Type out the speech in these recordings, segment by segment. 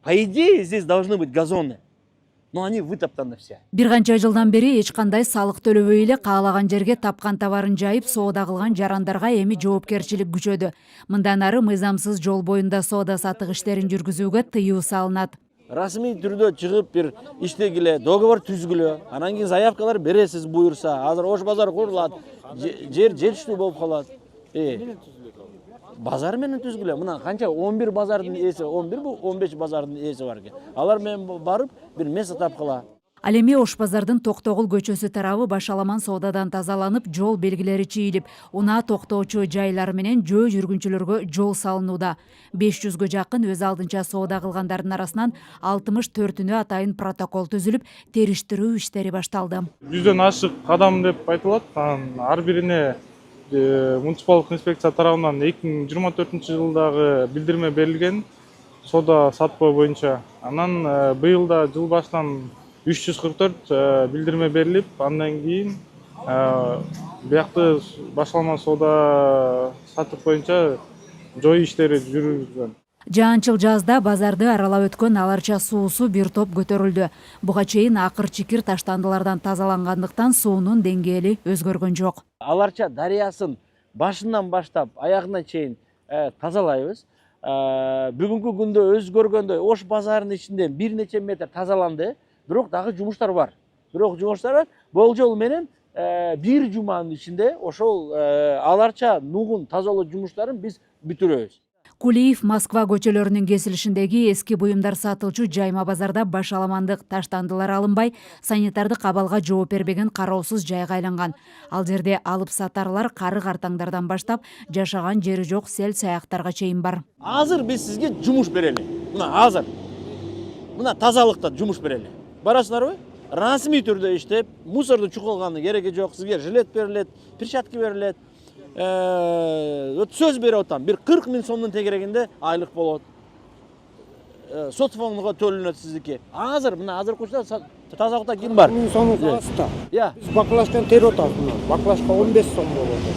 По идее, здесь должны быть газоны. Но они вытоптаны все. Бир канча жылдан бери эч кандай салык төлөбөй эле каалаган жерге тапкан товарын жайып соода кылган жарандарга эми жоопкерчилик күчөдү. Мындан ары мыйзамсыз жол боюнда соода сатык иштерин жүргүзүүгө тыюу салынат. Расмий түрдө чыгып бир иштегиле, договор түзгүлө, анан кийин заявкалар бересиз буюрса. Азыр Ош базар курулат, жер жетиштүү болуп калат. Базар менен түзгүлө. Мына канча 11 базардын ээси, 11 бу 15 базардын ээси бар экен. Алар менен барып бир место тапкыла. Ал эми Ош базардын Токтогул көчөсү тарабы башаламан соодадан тазаланып, жол белгилери чийилип, унаа токтоочу жайлар менен жөө жүргүнчүлөргө жол салынууда. 500гө жакын өз алдынча соода кылгандардын арасынан 64-үнө атайын протокол түзүлүп, териштирүү иштери башталды. 100дөн ашык кадам деп айтылат. Ар бирине муниципалдык инспекция тарабынан 2024 жылдагы билдирме берилген соода сатпоо боюнча. Анан быйыл да жыл башынан 344 билдирме берилип, андан кийин биякты башаламан соода сатык боюнча жою иштери жүргүзүлгөн. Жаанчыл жазда базарды аралап өткөн аларча суусу бир топ көтөрүлдү. Буга чейин акыр чикир таштандылардан тазалангандыктан суунун деңгээли өзгөргөн жок. Аларча дарыясын башынан баштап аягына чейин тазалайбыз. Бүгүнкү күндө өзгөргөндөй Ош базарынын ичинде бир нече метр тазаланды. Бирок дагы жумуштар бар. Болжол менен бир жуманын ичинде ошол аларча нугун тазалоо жумуштарын биз бүтүрөбүз. Кулиев Москва көчөлөрүнүн кесилишиндеги эски буюмдар сатылчу жайма базарда башаламандык таштандылар алынбай, санитардык абалга жооп бербеген кароосуз жайга айланган. Ал жерде алып сатарлар кары картаңдардан баштап жашаган жери жок сел саяктарга чейин бар. Азыр биз сизге жумуш берели. Мына азыр. Мына тазалыкта жумуш берели. Барасыңарбы? Расмий түрдө иштеп, мусорду чукулганы кереги жок, сизге жилет берилет, перчатка берилет. Сөз берип атам, бир 40 000 сомдун тегерегинде айлык болот. Сот фонуга төлөнөт сиздики. Азыр мына азыркы учурда тазалыкта ким бар? 1000 сом аста. Биз баклаштан тери атабыз. Баклашка 15 сом болот.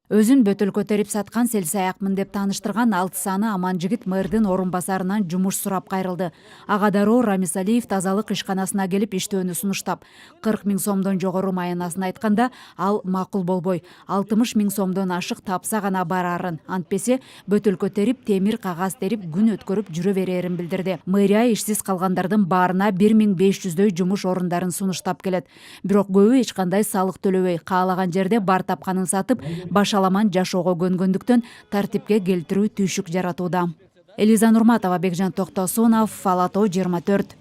Өзүн бөтөлкө терип саткан сел саякмын деп тааныштырган 6 саны Аманжигит мэрдин орун басарынан жумуш сурап кайрылды. Ага дароо Рамис Алиев тазалык ишканасына келип иштөөнү сунуштап, 40 000 сомдон жогору маянасын айтканда ал макул болбой, 60 000 сомдон ашык тапса гана барарын, антпесе бөтөлкө терип, темир кагаз терип күн өткөрүп жүрө берерин билдирди. Мэрия ишсиз калгандардын баарына 1500дөй жумуш орундарын сунуштап келет. Бирок көбү эч кандай салык төлөбөй, каалаган жерде бар тапканын сатып, башаламан жашоого көнгөндүктөн тартипке келтирүү түйшүк жаратууда. Элиза Нурматова, Бекжан Токтосунов, Фалато 24.